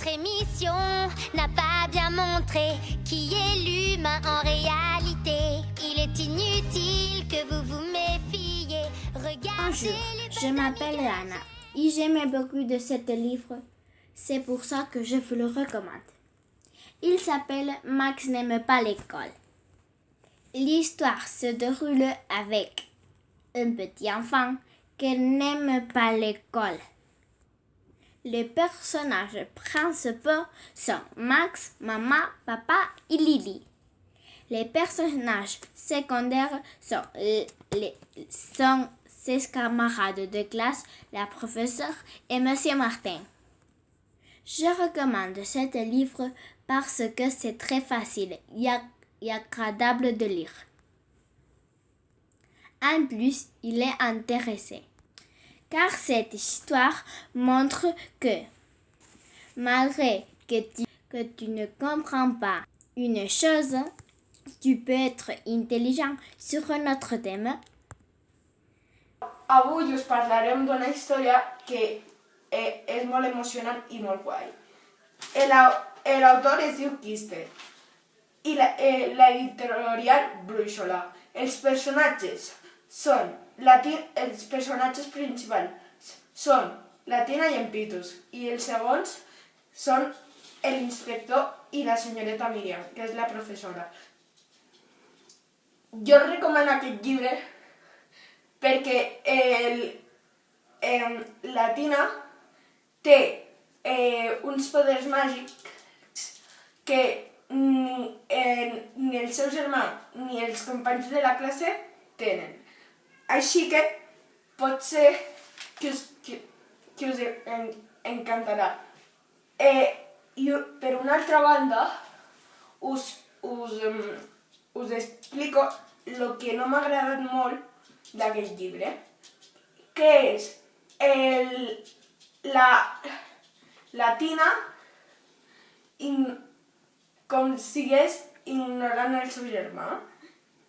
Votre émission n'a pas bien montré qui est l'humain en réalité. Il est inutile que vous vous méfiez. Bonjour, je m'appelle Anna et j'aimais beaucoup de ce livre. C'est pour ça que je vous le recommande. Il s'appelle Max n'aime pas l'école. L'histoire se déroule avec un petit enfant qui n'aime pas l'école. Les personnages principaux sont Max, maman, papa et Lily. Les personnages secondaires sont ses camarades de classe, la professeure et Monsieur Martin. Je recommande ce livre parce que c'est très facile et agréable de lire. En plus, il est intéressant, car cette histoire montre que, malgré que tu ne comprends pas une chose, tu peux être intel·ligent sur un autre thème. Avui us parlarem d'una història que és molt emocionant i molt guai. L'autor es diu Kister i l'editorial Brúixola. Els personatges principals són la Tina i en Pitus, i els segons són l'inspector i la senyoreta Míriam, que és la professora. Jo recomano aquest llibre perquè la Tina té uns poders màgics que ni el seu germà ni els companys de la classe tenen. Així que pot ser que us encantarà. I per una altra banda, us explico el que no m'ha agradat molt d'aquest llibre, que és la Tina com si estigués ignorant el seu germà.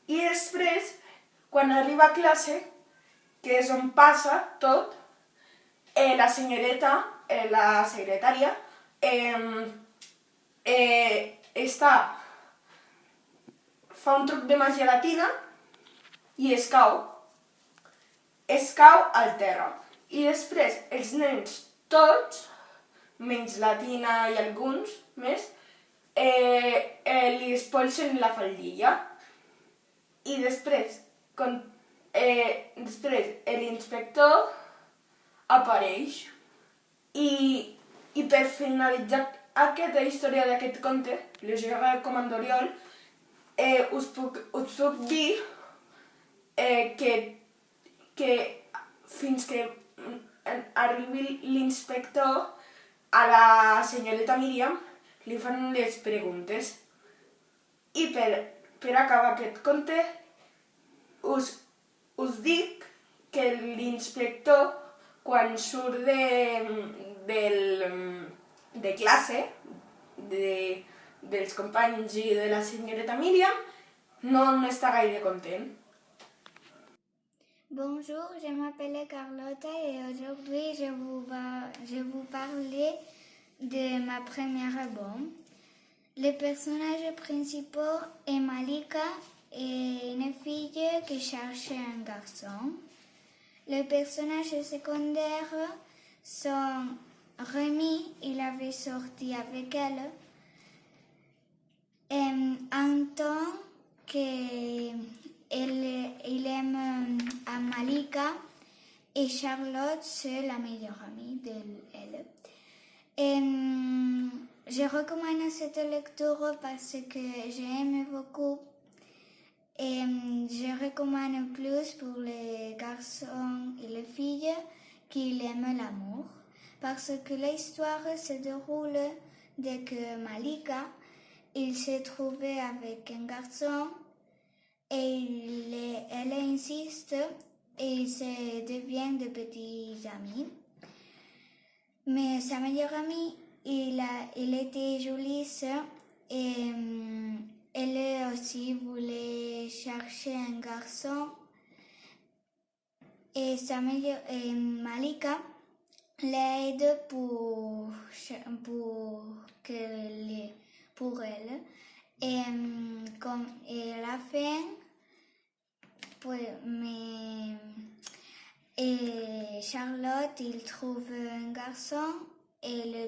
I després, quan arriba a classe, que és on passa tot, la senyoreta, la secretària, fa un truc de màgia a la Tina i es cau al terra. I després els nens tots, menys la Tina i alguns més, li espolsen la faldilla. I després l'inspector apareix. I per finalitzar aquesta història d'aquest conte, les recomano Oriol, us puc dir que fins que arribi l'inspector, a la senyoreta Míriam li fan les preguntes. I per acabar aquest conte, us dic que l'inspector, quan surt de classe, dels companys i de la senyoreta Míriam, no està gaire content. Bonjour, je m'appelle Carlotta et aujourd'hui je vous parler de ma première album. Le personnage principal est Malika et une fille qui cherche un garçon. Les personnages secondaires sont Rémi, il avait sorti avec elle. Anton, il aime Malika, et Charlotte, c'est la meilleure amie d'elle. Je recommande cette lecture parce que j'aime beaucoup. Et je recommande plus pour les garçons et les filles qui aiment l'amour, parce que l'histoire se déroule dès que Malika il s'est trouvé avec un garçon et elle insiste et ils se deviennent de petits amis. Mais sa meilleure amie, il était jolie et elle aussi voulait chercher un garçon. Et Malika, l'aide pour elle. Et à la fin, et Charlotte, il trouve un garçon et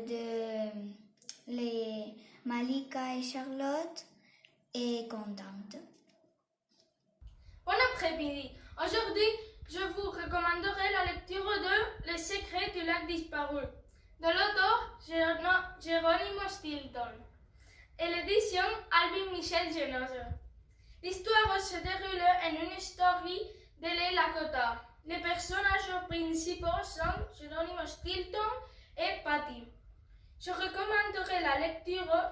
Malika et Charlotte est contente. Bon après-midi. Aujourd'hui, je vous recommanderai la lecture de Les secrets du lac disparu de l'auteur Geronimo Stilton et l'édition Albin Michel Genoese. L'histoire se déroule en une story de Les Lakota. Les personnages principaux sont Geronimo Stilton et Patty. Je recommanderais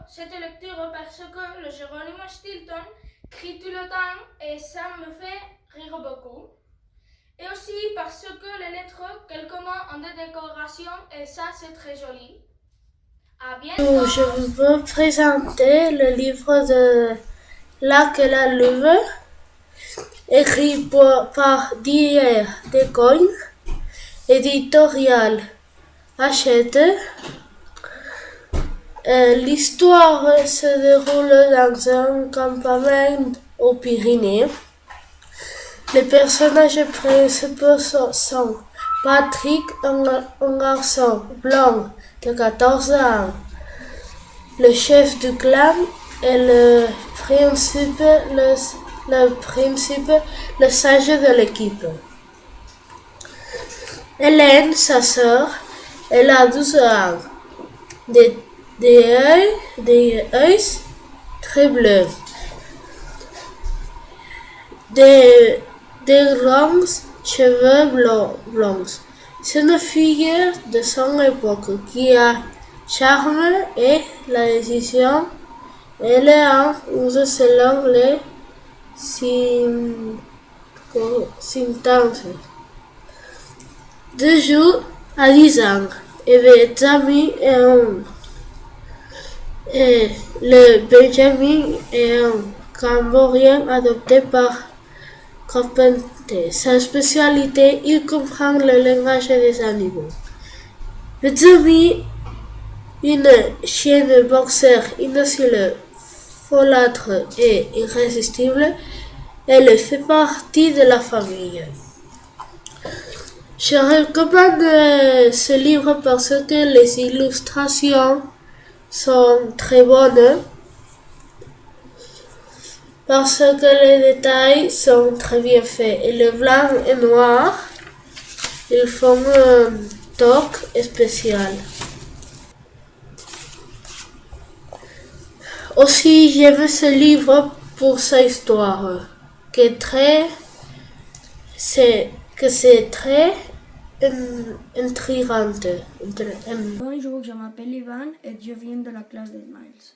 cette lecture parce que le Geronimo Stilton crie tout le temps et ça me fait rire beaucoup. Et aussi parce que les lettres, quelques mots ont des décorations et ça c'est très joli. À bientôt! Je veux présenter le livre de Lac et la Louve, écrit par Didier Decogne, éditorial Hachette. L'histoire se déroule dans un campement aux Pyrénées. Les personnages principaux sont Patrick, un garçon blanc de 14 ans, le chef du clan, et le sage de l'équipe. Hélène, sa sœur, elle a 12 ans, des yeux très bleus, des grands cheveux blonds. C'est une fille de son époque qui a charme et la décision. Elle est en use selon les circonstances. De jour à 10 ans, avec amis et le Benjamin est un Cambodgien adopté par Carpenter. Sa spécialité, il comprend le langage des animaux. Benjamin, une chienne boxer inocule, folâtre et irrésistible, elle fait partie de la famille. Je recommande ce livre parce que les illustrations sont très bonnes, parce que les détails sont très bien faits. Et le blanc et noir, ils font un toque spécial. Aussi, j'aime ce livre pour sa histoire, que c'est très intrigante. Bonjour, je m'appelle Ivan et je viens de la classe de Miles.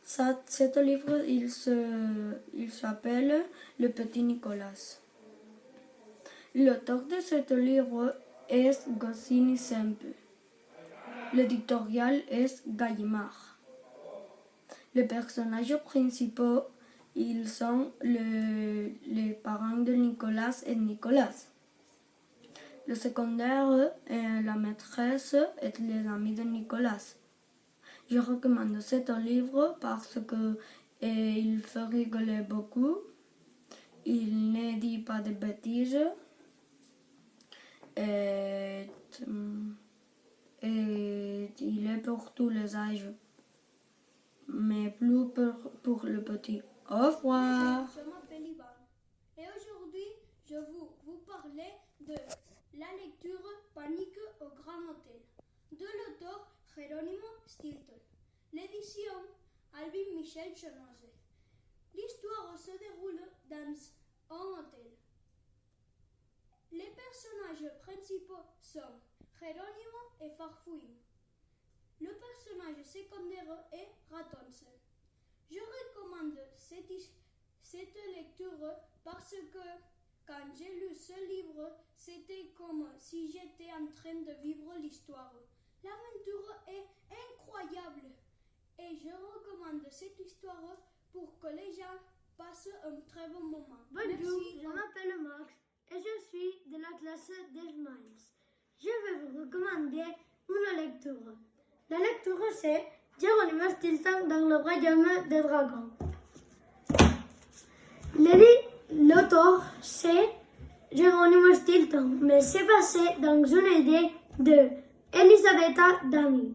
Ce livre, il s'appelle Le Petit Nicolas. L'auteur de ce livre est Goscinny Sempe. L'éditorial est Gallimard. Les personnages principaux, ils sont les parents de Nicolas et Nicolas. Le secondaire et la maîtresse et les amis de Nicolas. Je recommande ce livre parce que il fait rigoler beaucoup. Il ne dit pas de bêtises. Et il est pour tous les âges. Mais plus pour le petit. Au revoir. Je m'appelle Ivan et aujourd'hui je vais vous parler de la lecture Panique au Grand Hôtel de l'auteur Geronimo Stilton. L'édition Albin Michel Genoese. L'histoire se déroule dans un hôtel. Les personnages principaux sont Geronimo et Farfouine. Le personnage secondaire est Ratonce. Je recommande cette lecture parce que quand j'ai lu ce livre, c'était comme si j'étais en train de vivre l'histoire. L'aventure est incroyable et je recommande cette histoire pour que les gens passent un très bon moment. Bonjour, je m'appelle Max et je suis de la classe des Miles. je vais vous recommander une lecture. La lecture, c'est Geronimo Stilton dans le royaume des dragons. L'auteur, c'est Geronimo Stilton, mais c'est passé dans une idée de Elisabetta Dami.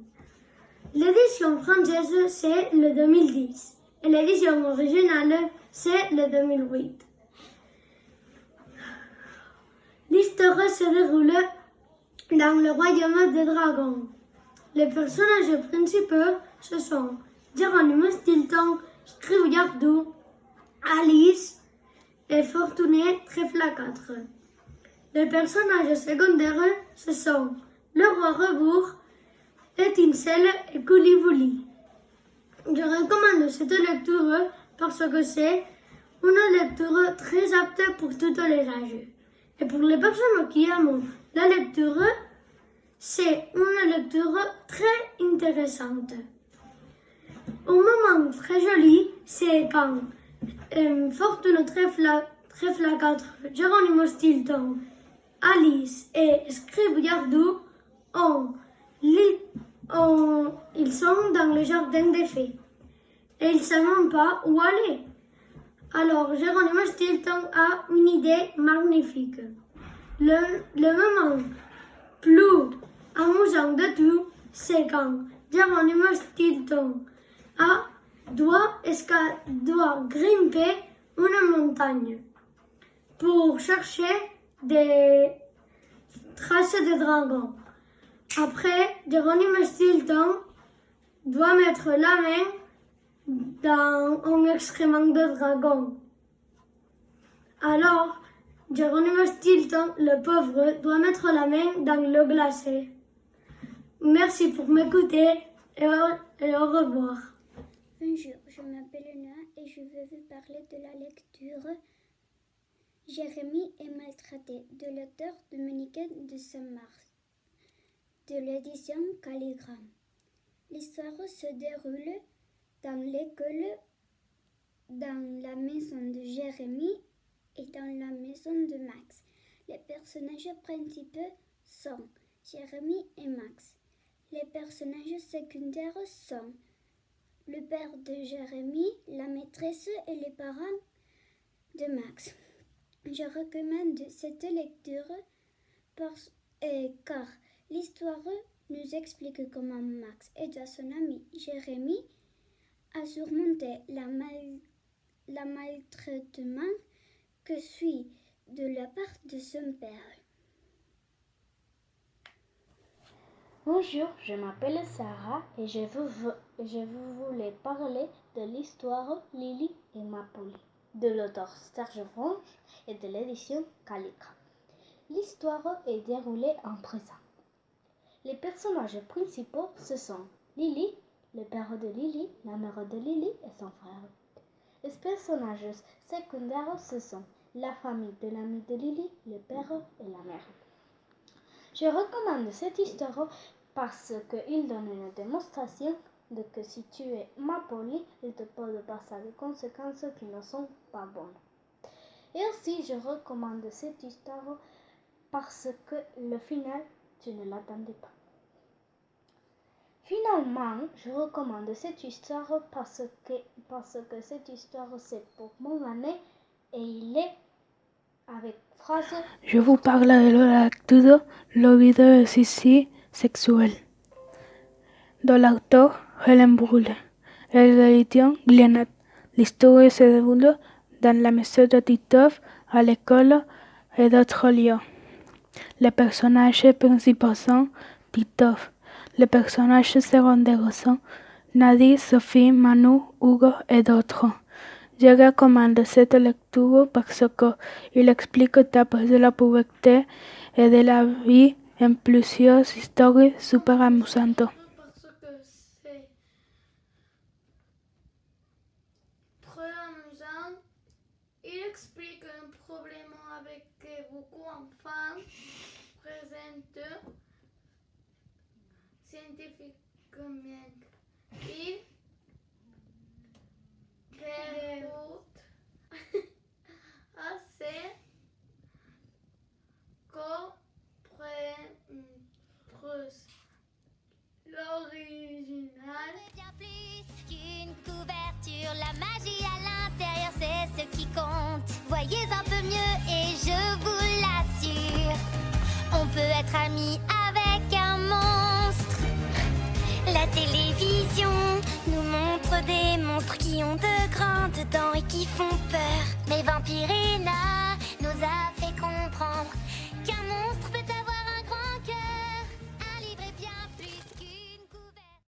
L'édition française, c'est le 2010 et l'édition originale, c'est le 2008. L'histoire se déroule dans le royaume des dragons. Les personnages principaux, ce sont Geronimo Stilton, Scribouillardou, Alice et Fortuné Trèfle 4. Les personnages secondaires, ce sont le roi Rebours, Étincelle et Coulivouli. Je recommande cette lecture parce que c'est une lecture très apte pour tous les âges. Et pour les personnes qui aiment la lecture, c'est une lecture très intéressante. Un moment très joli, c'est quand Fortune Trèfle 4, Geronimo Stilton, Alice et Scribouillardou ils sont dans le jardin des fées et ils ne savent pas où aller. Alors Geronimo Stilton a une idée magnifique. Le moment plus amusant de tout, c'est quand Geronimo Stilton doit grimper une montagne pour chercher des traces de dragons. Après, Geronimo Stilton doit mettre la main dans un excrément de dragon. Alors, Geronimo Stilton, le pauvre, doit mettre la main dans l'eau glacée. Merci pour m'écouter et au revoir. Bonjour, je m'appelle Léna et je vais vous parler de la lecture Jérémie est maltraité de l'auteur Dominique de Saint-Mars de l'édition Calligramme. L'histoire se déroule dans l'école, dans la maison de Jérémie et dans la maison de Max. Les personnages principaux sont Jérémie et Max. Les personnages secondaires sont le père de Jérémie, la maîtresse et les parents de Max. Je recommande cette lecture car l'histoire nous explique comment Max aide son ami Jérémie à surmonter la maltraitement que suit de la part de son père. Bonjour, je m'appelle Sarah et je voulais parler de l'histoire Lily et Mapoli de l'auteur Serge Franche et de l'édition Calligramme. L'histoire est déroulée en présent. Les personnages principaux, ce sont Lily, le père de Lily, la mère de Lily et son frère. Les personnages secondaires, ce sont la famille de l'ami de Lily, le père et la mère. Je recommande cette histoire parce qu'il donne une démonstration de que si tu es malpoli, il te peut passer des conséquences qui ne sont pas bonnes. Et aussi, je recommande cette histoire parce que le final, tu ne l'attendais pas. Finalement, je recommande cette histoire parce que cette histoire, c'est pour mon année et il est avec phrase. Je vous parle de la lecture L'Ovideo Sissi sexuel de l'auteur Hélène Brûlé et de l'édition Glénat. L'histoire se déroule dans la maison de Titeuf, à l'école et d'autres lieux. Les personnages principaux sont Titeuf. Les personnages secondaires sont Nadie, Sophie, Manu, Hugo et d'autres. Je recommande cette lecture parce qu'il explique l'étape de la puberté et de la vie en plusieurs histoires super amusantes. Parce que c'est très amusant. Il explique un problème avec beaucoup d'enfants présentent scientifiquement. Il raconte assez comprendre être ami avec un monstre. La télévision nous montre des monstres qui ont de grandes dents et qui font peur. Mais Vampirina nous a fait comprendre qu'un monstre peut